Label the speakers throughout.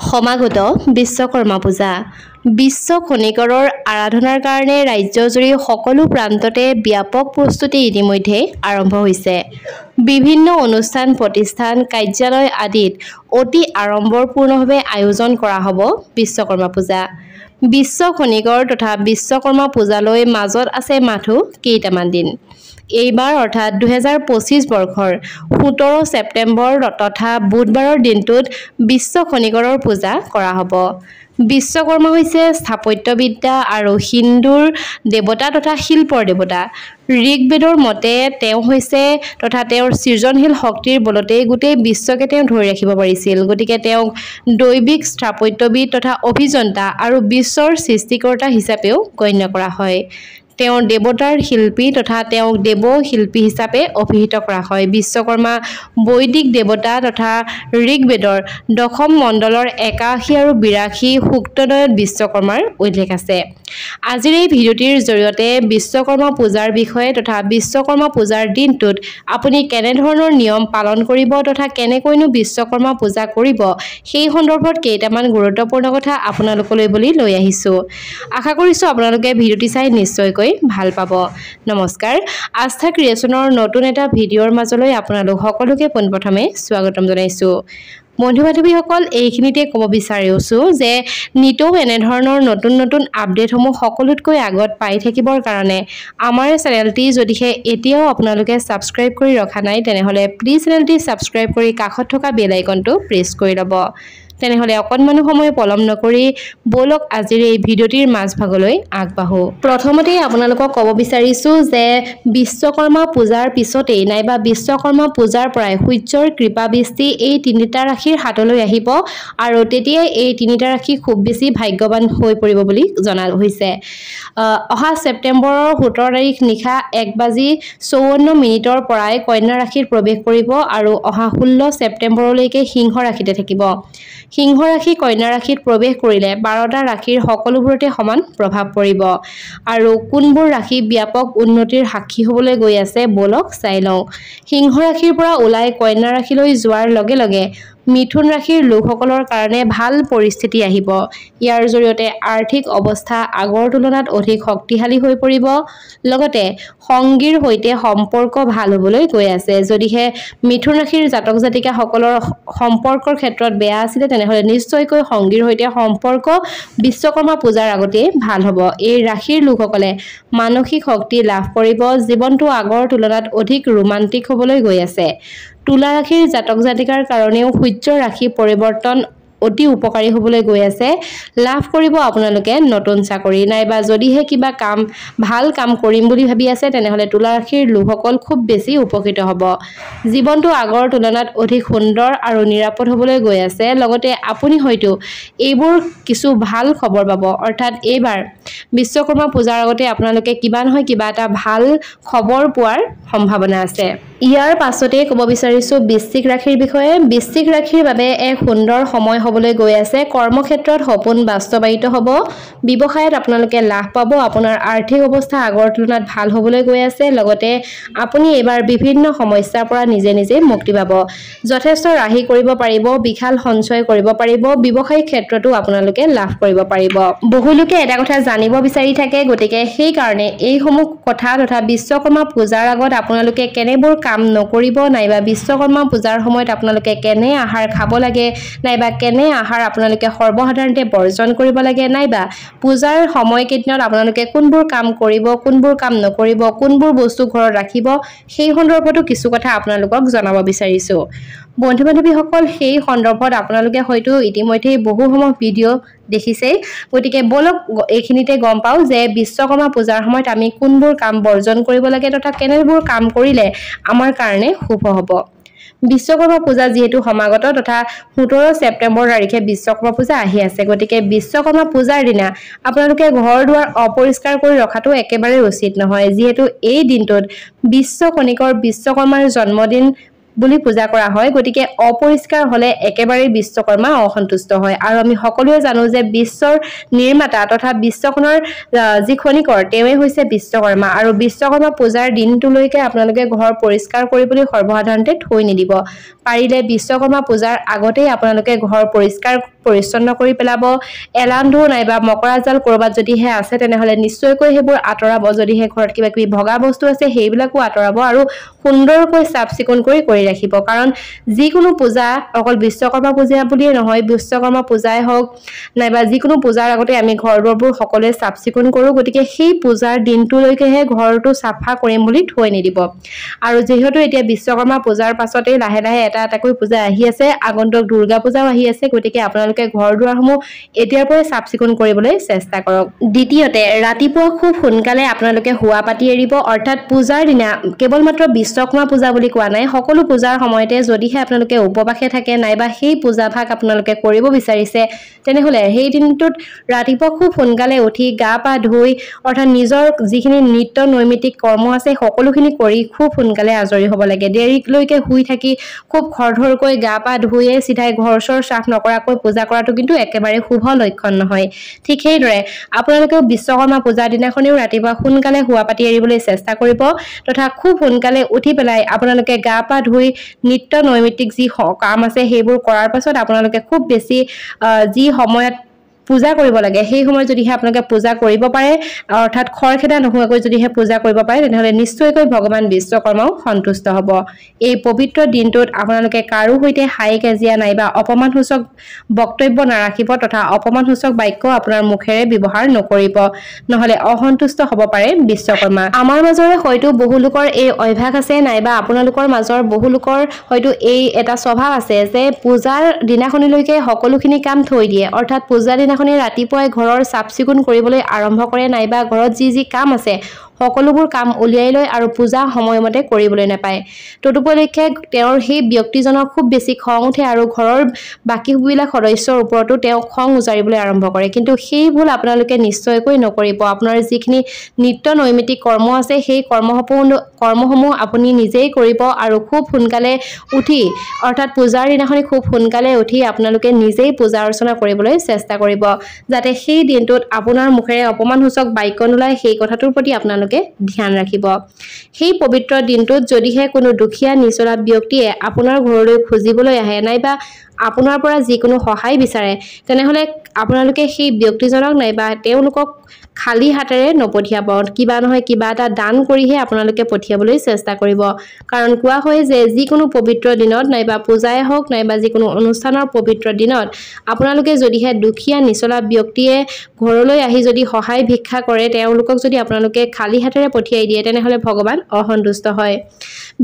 Speaker 1: সমাগত বিশ্বকৰ্মা পূজা। বিশ্ব খনিকৰৰ আৰাধনাৰ কাৰণে ৰাজ্যজুৰি সকলো প্ৰান্ততে ব্যাপক প্ৰস্তুতি ইতিমধ্যে আৰম্ভ হৈছে। বিভিন্ন অনুষ্ঠান প্ৰতিষ্ঠান কাৰ্যালয় আদিত অতি আড়ম্বৰপূৰ্ণভাৱে আয়োজন কৰা হ'ব বিশ্বকৰ্মা পূজা। বিশ্ব খনিকৰ তথা বিশ্বকৰ্মা পূজালৈ মাজত আছে মাথো কেইটামান দিন। এইবাৰ অৰ্থাৎ 2025 বৰ্ষৰ 17 ছেপ্টেম্বৰ তথা বুধবাৰৰ দিনটোত বিশ্ব খনিকৰৰ পূজা কৰা হ'ব। বিশ্বকৰ্মা হৈছে স্থাপত্যবিদ্যা আৰু হিন্দুৰ দেৱতা তথা শিল্পৰ দেৱতা। ঋগ্বেদৰ মতে তেওঁ হৈছে তথা তেওঁৰ সৃজনশীল শক্তিৰ বলতেই গোটেই বিশ্বকে তেওঁ ধৰি ৰাখিব পাৰিছিল। গতিকে তেওঁক দৈবিক স্থাপত্যবিদ তথা অভিযন্তা আৰু বিশ্বৰ সৃষ্টিকৰ্তা হিচাপেও গণ্য কৰা হয়। তেওঁ দেৱতাৰ শিল্পী তথা তেওঁক দেৱ শিল্পী হিচাপে অভিহিত কৰা হয়। বিশ্বকৰ্মা বৈদিক দেৱতা তথা ঋগ্বেদৰ দশম মণ্ডলৰ 81 আৰু 82 সূক্তদ্বয়ত বিশ্বকৰ্মাৰ উল্লেখ আছে। আজিৰ এই ভিডিঅ'টিৰ জৰিয়তে বিশ্বকৰ্মা পূজাৰ বিষয়ে তথা বিশ্বকৰ্মা পূজাৰ দিনটোত আপুনি কেনেধৰণৰ নিয়ম পালন কৰিব তথা কেনেকৈনো বিশ্বকৰ্মা পূজা কৰিব সেই সন্দৰ্ভত কেইটামান গুৰুত্বপূৰ্ণ কথা আপোনালোকলৈ বুলি লৈ আহিছোঁ। আশা কৰিছোঁ আপোনালোকে ভিডিঅ'টি চাই নিশ্চয়কৈ ভাল পাব। নমস্কাৰ, আস্থা ক্ৰিয়েশ্যনৰ নতুন এটা ভিডিঅ'ৰ মাজলৈ আপোনালোক সকলোকে পোনপ্ৰথমে স্বাগতম জনাইছোঁ। বন্ধু-বান্ধৱীসকল, এইখিনিতে ক'ব বিচাৰিছোঁ যে নিতৌ এনেধৰণৰ নতুন নতুন আপডেটসমূহ সকলোতকৈ আগত পাই থাকিবৰ কাৰণে আমাৰ চেনেলটি যদিহে এতিয়াও আপোনালোকে ছাবস্ক্ৰাইব কৰি ৰখা নাই তেনেহ'লে প্লিজ চেনেলটি ছাবস্ক্ৰাইব কৰি কাষত থকা বেল আইকনটো প্ৰেছ কৰি ল'ব। তেনেহ'লে অকণমানো সময় পলম নকৰি বলক আজিৰ এই ভিডিঅ'টিৰ মাজভাগলৈ আগবাঢ়ো। প্ৰথমতে আপোনালোকক ক'ব বিচাৰিছোঁ যে বিশ্বকৰ্মা পূজাৰ পিছতেই নাইবা বিশ্বকৰ্মা পূজাৰ পৰাই সূৰ্যৰ কৃপা বৃষ্টি এই তিনিটা ৰাশিৰ হাতলৈ আহিব আৰু তেতিয়াই এই তিনিটা ৰাশি খুব বেছি ভাগ্যৱান হৈ পৰিব বুলি জনা হৈছে। অহা ছেপ্টেম্বৰৰ 17 তাৰিখ নিশা 1:54 পৰাই কন্যা ৰাশিত প্ৰৱেশ কৰিব আৰু অহা 16 ছেপ্টেম্বৰলৈকে সিংহ ৰাশিতে থাকিব। সিংহ ৰাশি কন্যা ৰাশিত প্ৰৱেশ কৰিলে 12টা ৰাশিৰ সকলোবোৰতে সমান প্ৰভাৱ পৰিব। আৰু কোনবোৰ ৰাশি ব্যাপক উন্নতিৰ সাক্ষী হ'বলৈ গৈ আছে বলক চাই লওঁ। সিংহ ৰাশিৰ পৰা ওলাই কন্যা ৰাশিলৈ যোৱাৰ লগে লগে মিথুন ৰাশিৰ লোকসকলৰ কাৰণে ভাল পৰিস্থিতি আহিব। ইয়াৰ জৰিয়তে আৰ্থিক অৱস্থা আগৰ তুলনাত অধিক শক্তিশালী হৈ পৰিব। লগতে সংগীৰ সৈতে সম্পৰ্ক ভাল হ'বলৈ গৈ আছে। যদিহে মিথুন ৰাশিৰ জাতক জাতিকাসকলৰ সম্পৰ্কৰ ক্ষেত্ৰত বেয়া আছিলে তেনেহ'লে নিশ্চয়কৈ সংগীৰ সৈতে সম্পৰ্ক বিশ্বকৰ্মা পূজাৰ আগতেই ভাল হ'ব। এই ৰাশিৰ লোকসকলে মানসিক শক্তি লাভ কৰিব। জীৱনটো আগৰ তুলনাত অধিক ৰোমান্টিক হ'বলৈ গৈ আছে। তুলা ৰাশিৰ জাতক জাতিকাৰ কাৰণেও সূৰ্যৰ ৰাশি পৰিৱৰ্তন অতি উপকাৰী হ'বলৈ গৈ আছে। লাভ কৰিব আপোনালোকে নতুন চাকৰি নাইবা যদিহে কিবা ভাল কাম কৰিম বুলি ভাবি আছে তেনেহ'লে তুলা ৰাশিৰ লোকসকল খুব বেছি উপকৃত হ'ব। জীৱনটো আগৰ তুলনাত অধিক সুন্দৰ আৰু নিৰাপদ হ'বলৈ গৈ আছে। লগতে আপুনি হয়তো এইবোৰ কিছু ভাল খবৰ পাব। অৰ্থাৎ এইবাৰ বিশ্বকৰ্মা পূজাৰ আগতে আপোনালোকে কিবা নহয় কিবা এটা ভাল খবৰ পোৱাৰ সম্ভাৱনা আছে। ইয়াৰ পাছতে ক'ব বিচাৰিছোঁ বৃশ্চিক ৰাশিৰ বিষয়ে। বৃশ্চিক ৰাশিৰ বাবে এক সুন্দৰ সময় হ'বলৈ গৈ আছে। কৰ্মক্ষেত্ৰত সপোন বাস্তৱায়িত হ'ব। ব্যৱসায়ত আপোনালোকে লাভ পাব। আপোনাৰ আৰ্থিক অৱস্থা আগৰ তুলনাত ভাল হ'বলৈ গৈ আছে। লগতে আপুনি এইবাৰ বিভিন্ন সমস্যাৰ পৰা নিজে নিজে মুক্তি পাব। যথেষ্ট ৰাহি কৰিব পাৰিব। বিশাল সঞ্চয় কৰিব পাৰিব। ব্যৱসায়িক ক্ষেত্ৰতো আপোনালোকে লাভ কৰিব পাৰিব। বহুলোকে এটা কথা জানিব বিচাৰি থাকে, গতিকে সেইকাৰণে এইসমূহ কথা তথা বিশ্বকৰ্মা পূজাৰ আগত আপোনালোকে কেনেবোৰ কাম নকৰিব নাইবা বিশ্বকৰ্মা পূজাৰ সময়ত আপোনালোকে কেনে আহাৰ খাব লাগে নাইবা কেনে আহাৰ আপোনালোকে সৰ্বসাধাৰণতে বৰ্জন কৰিব লাগে নাইবা পূজাৰ সময়কেইদিনত আপোনালোকে কোনবোৰ কাম কৰিব কোনবোৰ কাম নকৰিব কোনবোৰ বস্তু ঘৰত ৰাখিব সেই সন্দৰ্ভতো কিছু কথা আপোনালোকক জনাব বিচাৰিছোঁ। বন্ধু-বান্ধৱীসকল, সেই সন্দৰ্ভত আপোনালোকে হয়তো ইতিমধ্যে বহুসমূহ ভিডিঅ' দেখিছেই। গতিকে বলক এইখিনিতে গম পাওঁ যে বিশ্বকৰ্মা পূজাৰ সময়ত আমি কোনবোৰ কাম বৰ্জন কৰিব লাগে তথা কেনেবোৰ কাম কৰিলে আমাৰ কাৰণে শুভ হ'ব। বিশ্বকৰ্মা পূজা যিহেতু সমাগত তথা 17 ছেপ্টেম্বৰ তাৰিখে বিশ্বকৰ্মা পূজা আহি আছে। গতিকে বিশ্বকৰ্মা পূজাৰ দিনা আপোনালোকে ঘৰ দুৱাৰ অপৰিষ্কাৰ কৰি ৰখাটো একেবাৰে উচিত নহয়। যিহেতু এই দিনটোত বিশ্ব খনিকৰ বিশ্বকৰ্মাৰ জন্মদিন বুলি পূজা কৰা হয় গতিকে অপৰিষ্কাৰ হলে একেবাৰে বিশ্বকৰ্মা অসন্তুষ্ট হয় আৰু আমি সকলোৱে জানো যে বিশ্বৰ নিৰ্মাতা তথা বিশ্বখনৰ যি খনিকৰ তেওঁৱে হৈছে বিশ্বকৰ্মা আৰু বিশ্বকৰ্মা পূজাৰ দিনটোলৈকে আপোনালোকে ঘৰ পৰিষ্কাৰ কৰিবলৈ সৰ্বসাধাৰণতে থৈ নিদিব পাৰিলে বিশ্বকৰ্মা পূজাৰ আগতেই আপোনালোকে ঘৰ পৰিষ্কাৰ পৰিচ্ছন্ন কৰি পেলাব এলান্ধু নাইবা মকৰা জাল কৰবাত যদিহে আছে তেনেহলে নিশ্চয়কৈ সেইবোৰ আঁতৰাব যদিহে ঘৰত কিবা কিবি ভগা বস্তু আছে সেইবিলাকো আঁতৰাব আৰু সুন্দৰকৈ চাফ চিকুণ কৰি ৰাখিব কাৰণ যিকোনো পূজা অকল বিশ্বকৰ্মা পূজা বুলিয়ে নহয় বিশ্বকৰ্মা পূজাই হওক নাইবা যিকোনো পূজাৰ আগতে আমি ঘৰবোৰ সকলোৱে চাফ চিকুণ কৰোঁ গতিকে সেই পূজাৰ দিনটোলৈকেহে ঘৰটো চাফা কৰিম বুলি থৈ নিদিব আৰু যেহেতু এতিয়া বিশ্বকৰ্মা পূজাৰ পাছতেই লাহে লাহে এটাকৈ পূজা আহি আছে আগন্তুক দুৰ্গা পূজাও আহি আছে গতিকে আপোনালোকে ঘৰ দুৱাৰসমূহ এতিয়াৰ পৰাই চাফ চিকুণ কৰিবলৈ চেষ্টা কৰক দ্বিতীয়তে ৰাতিপুৱা খুব সোনকালে আপোনালোকে শুৱা পাতি এৰিব অৰ্থাৎ পূজাৰ দিনা কেৱল মাত্ৰ বিশ্বকৰ্মা পূজা বুলি কোৱা নাই সকলো পূজাৰ সময়তে যদিহে আপোনালোকে উপবাসে থাকে নাইবা সেই পূজা ভাগ আপোনালোকে কৰিব বিচাৰিছে তেনেহলে সেই দিনটোত ৰাতিপুৱা খুব সোনকালে উঠি গা পা ধুই অৰ্থাৎ নিজৰ যিখিনি নিত্য নৈমিত্তিক কৰ্ম আছে সকলোখিনি কৰি খুব সোনকালে আজৰি হ'ব লাগে দেৰিলৈকে শুই থাকি খুব খৰধৰকৈ গা পা ধুইয়ে চিধাই ঘৰ চৰ চাফ নকৰাকৈ পূজা কৰাটো কিন্তু একেবাৰে শুভ লক্ষণ নহয় ঠিক সেইদৰে আপোনালোকেও বিশ্বকৰ্মা পূজাৰ দিনাখনেও ৰাতিপুৱা সোনকালে শুৱা পাতি এৰিবলৈ চেষ্টা কৰিব তথা খুব সোনকালে উঠি পেলাই আপোনালোকে গা পা ধুই নিত্য নৈমিত্তিক যি কাম আছে সেইবোৰ কৰাৰ পাছত আপোনালোকে খুব বেছি যি সময়ত পূজা কৰিব লাগে সেই সময়ত যদিহে আপোনালোকে পূজা কৰিব পাৰে অৰ্থাৎ খৰখেদা নোহোৱাকৈ যদিহে পূজা কৰিব পাৰে তেনেহলে নিশ্চয়কৈ ভগৱান বিশ্বকৰ্মাও সন্তুষ্ট হ'ব এই পবিত্ৰ দিনটোত আপোনালোকে কাৰো সৈতে হাই কাজিয়া নাইবা অপমানসূচক বক্তব্য নাৰাখিব তথা অপমানসূচক বাক্য আপোনাৰ মুখেৰে ব্যৱহাৰ নকৰিব নহলে অসন্তুষ্ট হ'ব পাৰে বিশ্বকৰ্মা আমাৰ মাজৰে হয়তো বহু লোকৰ এই অভ্যাস আছে নাইবা আপোনালোকৰ মাজৰ বহু লোকৰ হয়তো এই এটা স্বভাৱ আছে যে পূজাৰ দিনাখনিলৈকে সকলোখিনি কাম থৈ দিয়ে অৰ্থাৎ পূজাৰ দিনাখনি ৰাতিপুৱাই ঘৰৰ চাফ চিকুণ কৰিবলৈ আৰম্ভ কৰে নাইবা ঘৰত যি কাম আছে সকলোবোৰ কাম উলিয়াই লয় আৰু পূজা সময়মতে কৰিবলৈ নাপায় তদুপলক্ষে তেওঁৰ সেই ব্যক্তিজনৰ খুব বেছি খং উঠে আৰু ঘৰৰ বাকীবিলাক সদস্যৰ ওপৰতো তেওঁ খং উজাৰিবলৈ আৰম্ভ কৰে কিন্তু সেই ভুল আপোনালোকে নিশ্চয়কৈ নকৰিব আপোনাৰ যিখিনি নিত্য নৈমিত্তিক কৰ্ম আছে সেই কৰ্মসমূহ আপুনি নিজেই কৰিব আৰু খুব সোনকালে উঠি অৰ্থাৎ পূজাৰ দিনাখনি খুব সোনকালে উঠি আপোনালোকে নিজেই পূজা অৰ্চনা কৰিবলৈ চেষ্টা কৰিব যাতে সেই দিনটোত আপোনাৰ মুখেৰে অপমানসূচক বাক্য নোলায় সেই কথাটোৰ প্ৰতি আপোনালোকে ধ্যান ৰাখিব সেই পবিত্ৰ দিনটোত যদিহে কোনো দুখীয়া নিচলা ব্যক্তিয়ে আপোনাৰ ঘৰলৈ খুজিবলৈ আহে নাইবা আপোনাৰ পৰা যিকোনো সহায় বিচাৰে তেনেহলে আপোনালোকে সেই ব্যক্তিজনক নাইবা তেওঁলোকক খালি হাতেৰে নপঠিয়াব কিবা নহয় কিবা এটা দান কৰিহে আপোনালোকে পঠিয়াবলৈ চেষ্টা কৰিব কাৰণ কোৱা হয় যে যিকোনো পবিত্ৰ দিনত নাইবা পূজাই হওক নাইবা যিকোনো অনুষ্ঠানৰ পবিত্ৰ দিনত আপোনালোকে যদিহে দুখীয়া নিচলা ব্যক্তিয়ে ঘৰলৈ আহি যদি সহায় ভিক্ষা কৰে তেওঁলোকক যদি আপোনালোকে খালি হাতেৰে পঠিয়াই দিয়ে তেনেহলে ভগৱান অসন্তুষ্ট হয়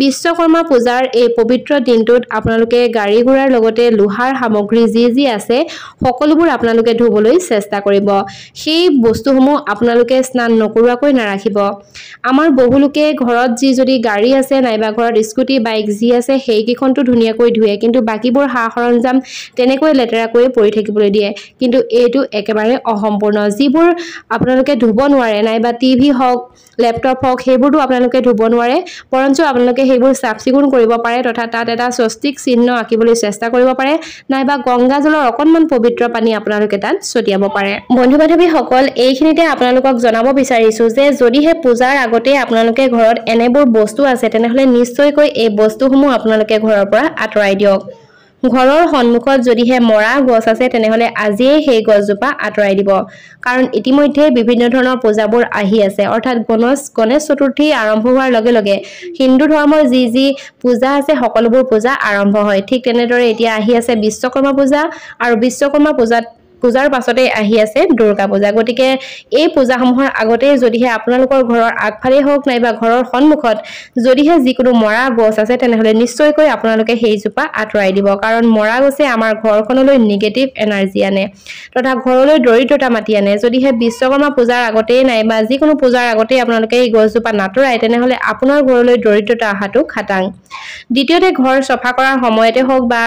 Speaker 1: বিশ্বকৰ্মা পূজাৰ এই পবিত্ৰ দিনটোত আপোনালোকে গাড়ী ঘোঁৰাৰ লগতে লোহাৰ সামগ্ৰী যি আছে সকলোবোৰ আপোনালোকে ধুবলৈ চেষ্টা কৰিব সেই বস্তুসমূহ আপোনালোকে স্নান নকৰোৱাকৈ নাৰাখিব আমাৰ বহু লোকে ঘৰত যদি গাড়ী আছে নাইবা ঘৰত স্কুটি বাইক যি আছে সেইকেইখনটো ধুনীয়াকৈ ধুৱে কিন্তু বাকীবোৰ সা সৰঞ্জাম তেনেকৈ লেতেৰাকৈ পৰি থাকিবলৈ দিয়ে কিন্তু এইটো একেবাৰে অসম্পূৰ্ণ যিবোৰ আপোনালোকে ধুব নোৱাৰে নাইবা টিভি হওক লেপটপ হওক সেইবোৰটো আপোনালোকে ধুব নোৱাৰে পৰঞ্চ আপোনালোকে সেইবোৰ চাফ চিকুণ কৰিব পাৰে তথা তাত এটা স্বস্তিক চিহ্ন আঁকিবলৈ চেষ্টা কৰিব পাৰে নাইবা গংগা জলৰ অকণমান পবিত্ৰ পানী আপোনালোকে তাত ছটিয়াব পাৰে বন্ধু বান্ধৱীসকল এইখিনিতে আপোনালোকক জনাব বিচাৰিছো যে যদিহে পূজাৰ আগতে আপোনালোকে ঘৰত এনেবোৰ বস্তু আছে তেনেহলে নিশ্চয়কৈ এই বস্তুসমূহ আপোনালোকে ঘৰৰ পৰা আঁতৰাই দিয়ক ঘৰৰ সন্মুখত যদিহে মৰা গছ আছে তেনেহলে আজিয়ে সেই গছজোপা আঁতৰাই দিব কাৰণ ইতিমধ্যে বিভিন্ন ধৰণৰ পূজাবোৰ আহি আছে অৰ্থাৎ গণেশ চতুৰ্থী আৰম্ভ হোৱাৰ লগে লগে হিন্দু ধৰ্মৰ যি পূজা আছে সকলোবোৰ পূজা আৰম্ভ হয় ঠিক তেনেদৰে এতিয়া আহি আছে বিশ্বকৰ্মা পূজা আৰু বিশ্বকৰ্মা পূজাৰ পাছতে আহি আছে দুৰ্গা পূজা গতিকে এই পূজাসমূহৰ আগতে যদিহে আপোনালোকৰ ঘৰৰ আগফালে হওক নাইবা ঘৰৰ সন্মুখত যদিহে যিকোনো মৰা গছ আছে তেনেহলে নিশ্চয়কৈ আপোনালোকে সেইজোপা আঁতৰাই দিব কাৰণ মৰা গছে আমাৰ ঘৰখনলৈ নিগেটিভ এনাৰ্জি আনে তথা ঘৰলৈ দৰিদ্ৰতা মাতি আনে যদিহে বিশ্বকৰ্মা পূজাৰ আগতে নাইবা যিকোনো পূজাৰ আগতে আপোনালোকে এই গছজোপা নাতৰাই তেনেহলে আপোনাৰ ঘৰলৈ দৰিদ্ৰতা অহাটো খাটাং দ্বিতীয়তে ঘৰ চফা কৰাৰ সময়তে হওক বা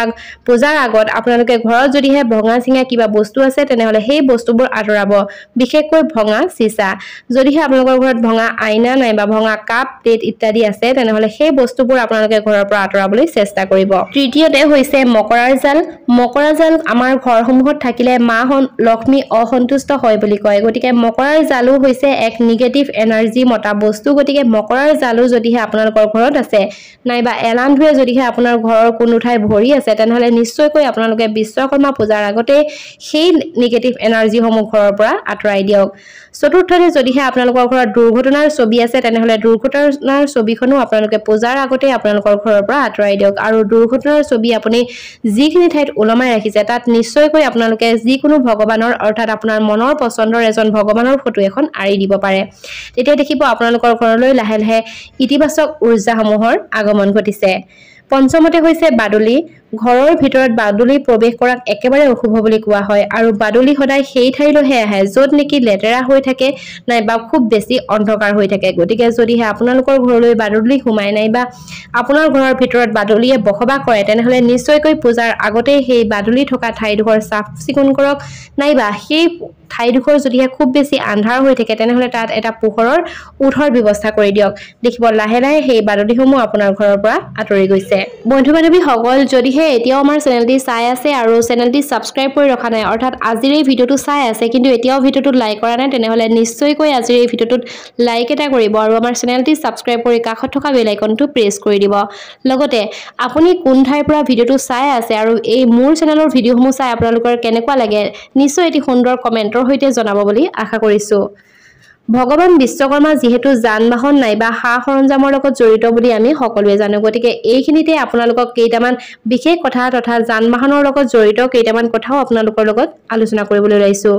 Speaker 1: পূজাৰ আগত আপোনালোকে ঘৰত যদিহে ভঙা চিঙা কিবা বস্তু আছে তেনেহলে সেই বস্তুবোৰ আঁতৰাব বিশেষকৈ ভঙা চিছা যদিহে আপোনালোকৰ ঘৰত ভঙা আইনা নাইবা ভঙা কাপ প্লেট ইত্যাদি আছে তেনেহলে সেই বস্তুবোৰ আপোনালোকে ঘৰৰ পৰা আঁতৰাবলৈ চেষ্টা কৰিব তৃতীয়তে হৈছে মকৰাৰ জাল আমাৰ ঘৰসমূহত থাকিলে মা লক্ষ্মী অসন্তুষ্ট হয় বুলি কয় গতিকে মকৰাৰ জালো হৈছে এক নিগেটিভ এনাৰ্জি মতা বস্তু গতিকে মকৰাৰ জালো যদিহে আপোনালোকৰ ঘৰত আছে নাইবা এলান্ধুৱে যদিহে আপোনাৰ ঘৰৰ কোনো ঠাই ভৰি আছে তেনেহলে নিশ্চয়কৈ আপোনালোকে বিশ্বকৰ্মা পূজাৰ আগতে সেই নিগেটিভ এনাৰ্জি সমূহ ঘৰৰ পৰা আঁতৰাই দিয়ক চতুৰ্থতে যদিহে আপোনালোকৰ ঘৰত দুৰ্ঘটনাৰ ছবি আছে তেনেহলে দুৰ্ঘটনাৰ ছবিখনো আপোনালোকে পূজাৰ আগতে আপোনালোকৰ ঘৰৰ পৰা আঁতৰাই দিয়ক আৰু দুৰ্ঘটনাৰ ছবি আপুনি যিখিনি ঠাইত ওলমাই ৰাখিছে তাত নিশ্চয়কৈ আপোনালোকে যিকোনো ভগৱানৰ অৰ্থাৎ আপোনাৰ মনৰ পছন্দৰ এজন ভগৱানৰ ফটো এখন আঁৰি দিব পাৰে তেতিয়া দেখিব আপোনালোকৰ ঘৰলৈ লাহে লাহে ইতিবাচক ঊৰ্জাসমূহৰ আগমন ঘটিছে পঞ্চমতে হৈছে বাদুলি ঘৰৰ ভিতৰত বাদুলি প্ৰৱেশ কৰাক একেবাৰে অশুভ বুলি কোৱা হয় আৰু বাদুলি সদায় সেই ঠাইলৈহে আহে য'ত নেকি লেতেৰা হৈ থাকে নাইবা খুব বেছি অন্ধকাৰ হৈ থাকে গতিকে যদিহে আপোনালোকৰ ঘৰলৈ বাদুলি সোমাই নাইবা আপোনাৰ ঘৰৰ ভিতৰত বাদুলিয়ে বসবাস কৰে তেনেহলে নিশ্চয়কৈ পূজাৰ আগতে সেই বাদুলি থকা ঠাইডোখৰ চাফ চিকুণ কৰক নাইবা সেই ঠাইডোখৰ যদিহে খুব বেছি আন্ধাৰ হৈ থাকে তেনেহলে তাত এটা পোহৰৰ উঠৰ ব্যৱস্থা কৰি দিয়ক দেখিব লাহে লাহে সেই বাদুলিসমূহ আপোনাৰ ঘৰৰ পৰা আঁতৰি গৈছে বন্ধু বান্ধৱীসকল যদিহে এতিয়াও আমাৰ চেনেলটি চাই আছে আৰু চেনেলটি সাবস্ক্ৰাইব কৰি ৰখা নাই অৰ্থাৎ আজিৰ এই ভিডিঅটো চাই আছে কিন্তু এতিয়াও ভিডিঅটো লাইক কৰা নাই তেনেহলে নিশ্চয়কৈ আজিৰ এই ভিডিঅটোত লাইক এটা কৰিব আৰু আমাৰ চেনেলটি সাবস্ক্ৰাইব কৰি কাষত থকা বেল আইকনটো প্ৰেছ কৰি দিব লগতে আপুনি কোন ঠাইৰ পৰা ভিডিঅটো চাই আছে আৰু এই মোৰ চেনেলৰ ভিডিঅসমূহ চাই আপোনালোকৰ কেনেকুৱা লাগে নিশ্চয় এটি সুন্দৰ কমেন্টৰ সৈতে জনাব বুলি আশা কৰিছো ভগৱান বিশ্বকৰ্মা যেহেতু যান-বাহন নাইবা সা-সৰঞ্জামৰ লগত জড়িত বুলি আমি সকলোৱে জানো গতিকে এইখিনিতে আপোনালোকক কেইটামান বিশেষ কথা তথা যান-বাহনৰ লগত জড়িত কেইটামান কথাও আপোনালোকৰ লগত আলোচনা কৰিবলৈ লৈছো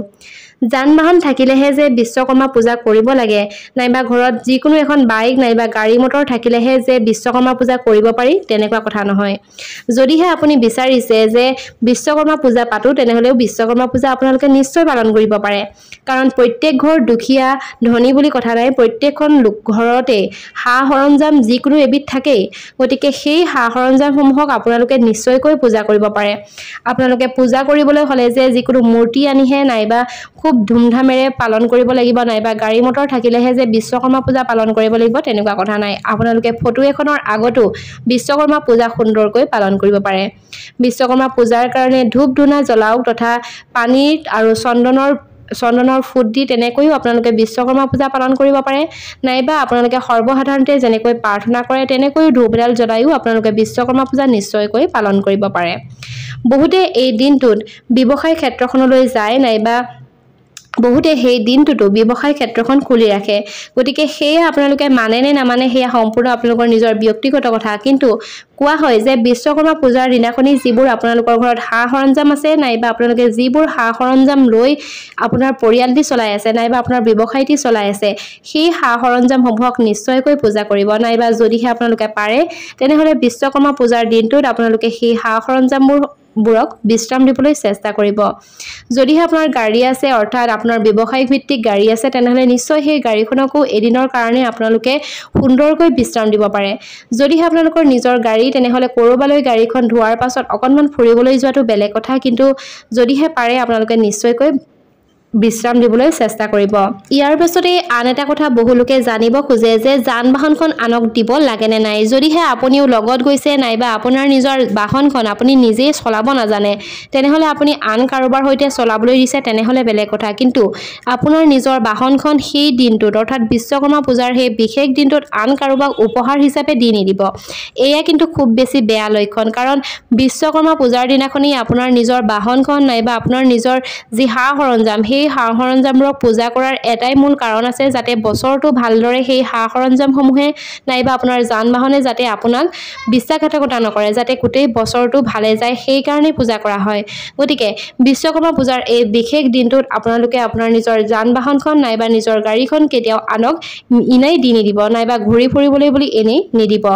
Speaker 1: যান-বাহন থাকিলেহে যে বিশ্বকৰ্মা পূজা কৰিব লাগে নাইবা ঘৰত যিকোনো এখন বাইক নাইবা গাড়ী মটৰ থাকিলেহে যে বিশ্বকৰ্মা পূজা কৰিব পাৰি তেনেকুৱা কথা নহয় যদিহে আপুনি বিচাৰিছে যে বিশ্বকৰ্মা পূজা পাতো তেনেহলেও বিশ্বকৰ্মা পূজা আপোনালোকে নিশ্চয় পালন কৰিব পাৰে কাৰণ প্ৰত্যেক ঘৰ দুখীয়া ধনী বুলি কথা নাই প্ৰত্যেকখন ঘৰতে সা-সৰঞ্জাম যিকোনো এবিধ থাকে গতিকে সেই সা-সৰঞ্জামসমূহক আপোনালোকে নিশ্চয়কৈ পূজা কৰিব পাৰে আপোনালোকে পূজা কৰিবলৈ হলে যে যিকোনো মূৰ্তি আনিহে নাইবা খুব ধুমধামেৰে পালন কৰিব লাগিব নাইবা গাড়ী মটৰ থাকিলেহে যে বিশ্বকৰ্মা পূজা পালন কৰিব লাগিব তেনেকুৱা কথা নাই আপোনালোকে ফটো এখনৰ আগতো বিশ্বকৰ্মা পূজা সুন্দৰকৈ পালন কৰিব পাৰে বিশ্বকৰ্মা পূজাৰ কাৰণে ধূপ ধূনা জ্বলাওক তথা পানীত আৰু চন্দনৰ ফুট দি তেনেকৈও আপোনালোকে বিশ্বকৰ্মা পূজা পালন কৰিব পাৰে নাইবা আপোনালোকে সৰ্বসাধাৰণতে যেনেকৈ প্ৰাৰ্থনা কৰে তেনেকৈও ধূপ এডাল জ্বলাইও আপোনালোকে বিশ্বকৰ্মা পূজা নিশ্চয়কৈ পালন কৰিব পাৰে বহুতে এই দিনটোত ব্যৱসায় ক্ষেত্ৰখনলৈ যায় নাইবা বহুতে সেই দিনটোতো ব্যৱসায় ক্ষেত্ৰখন খুলি ৰাখে গতিকে সেয়া আপোনালোকে মানে নে নামানে সেয়া সম্পূৰ্ণ আপোনালোকৰ নিজৰ ব্যক্তিগত কথা কিন্তু কোৱা হয় যে বিশ্বকৰ্মা পূজাৰ দিনাখনি যিবোৰ আপোনালোকৰ ঘৰত সা-সৰঞ্জাম আছে নাইবা আপোনালোকে যিবোৰ সা-সৰঞ্জাম লৈ আপোনাৰ পৰিয়ালটি চলাই আছে নাইবা আপোনাৰ ব্যৱসায়টি চলাই আছে সেই সা-সৰঞ্জামসমূহক নিশ্চয়কৈ পূজা কৰিব নাইবা যদিহে আপোনালোকে পাৰে তেনেহলে বিশ্বকৰ্মা পূজাৰ দিনটোত আপোনালোকে সেই সা-সৰঞ্জামবোৰক বিশ্ৰাম দিবলৈ চেষ্টা কৰিব যদিহে আপোনাৰ গাড়ী আছে অৰ্থাৎ আপোনাৰ ব্যৱসায়িক ভিত্তিক গাড়ী আছে তেনেহলে নিশ্চয় সেই গাড়ীখনকো এদিনৰ কাৰণে আপোনালোকে সুন্দৰকৈ বিশ্ৰাম দিব পাৰে যদিহে আপোনালোকৰ নিজৰ গাড়ী তেনেহলে কৰবালৈ গাড়ীখন ধোৱাৰ পাছত অকনমান ফুৰিবলৈ যোৱাটো বেলেগ কথা কিন্তু যদিহে পাৰে আপোনালোকে নিশ্চয়কৈ বিশ্ৰাম দিবলৈ চেষ্টা কৰিব ইয়াৰ পাছতে আন এটা কথা বহুলোকে জানিব খোজে যে যান-বাহনখন আনক দিব লাগে নে নাই যদিহে আপুনিও লগত গৈছে নাইবা আপোনাৰ নিজৰ বাহনখন আপুনি নিজে চলাব নাজানে তেনেহলে আপুনি আন কাৰোবাৰ সৈতে চলাবলৈ দিছে তেনেহলে বেলেগ কথা কিন্তু আপোনাৰ নিজৰ বাহনখন সেই দিনটোত অৰ্থাৎ বিশ্বকৰ্মা পূজাৰ সেই বিশেষ দিনটোত আন কাৰোবাক উপহাৰ হিচাপে দি নিদিব এয়া কিন্তু খুব বেছি বেয়া লক্ষণ কাৰণ বিশ্বকৰ্মা পূজাৰ দিনাখনি আপোনাৰ নিজৰ বাহনখন নাইবা আপোনাৰ নিজৰ যি সা-সৰঞ্জাম সেই সা-সৰঞ্জামবোৰক পূজা কৰাৰ এটাই মূল কাৰণ আছে যাতে বছৰটো ভালদৰে সেই সা-সৰঞ্জামসমূহে নাইবা আপোনাৰ যান-বাহনে যাতে আপোনাক বিশ্বাসঘাতকতা নকৰে যাতে গোটেই বছৰটো ভালে যায় সেই কাৰণে পূজা কৰা হয় গতিকে বিশ্বকৰ্মা পূজাৰ এই বিশেষ দিনটোত আপোনালোকে আপোনাৰ নিজৰ যান-বাহনখন নাইবা নিজৰ গাড়ীখন কেতিয়াও আনক ইনাই দি নিদিব নাইবা ঘূৰি ফুৰিবলৈ বুলি এনেই নিদিব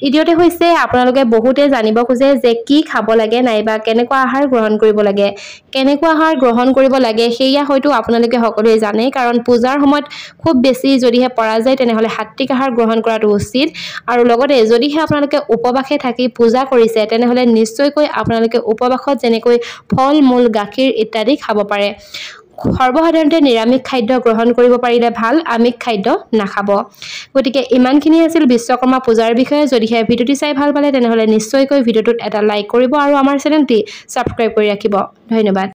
Speaker 1: দ্বিতীয়তে হৈছে আপোনালোকে বহুতে জানিব খোজে যে কি খাব লাগে নাইবা কেনেকুৱা আহাৰ গ্ৰহণ কৰিব লাগে কেনেকুৱা আহাৰ গ্ৰহণ কৰিব লাগে সেয়া হয়তো আপোনালোকে সকলোৱে জানে কাৰণ পূজাৰ সময়ত খুব বেছি যদিহে পৰা যায় তেনেহলে সাত্বিক আহাৰ গ্ৰহণ কৰাটো উচিত আৰু লগতে যদিহে আপোনালোকে উপবাসে থাকি পূজা কৰিছে তেনেহলে নিশ্চয়কৈ আপোনালোকে উপবাসত যেনেকৈ ফল মূল গাখীৰ ইত্যাদি খাব পাৰে সৰ্বসাধাৰণতে নিৰামিষ খাদ্য গ্ৰহণ কৰিব পাৰিলে ভাল আমিষ খাদ্য নাখাব গতিকে ইমানখিনি আছিল বিশ্বকৰ্মা পূজাৰ বিষয়ে যদিহে ভিডিঅ'টি চাই ভাল পালে তেনেহলে নিশ্চয়কৈ ভিডিঅ'টোত এটা লাইক কৰিব আৰু আমাৰ চেনেলটি সাবস্ক্ৰাইব কৰি ৰাখিব ধন্যবাদ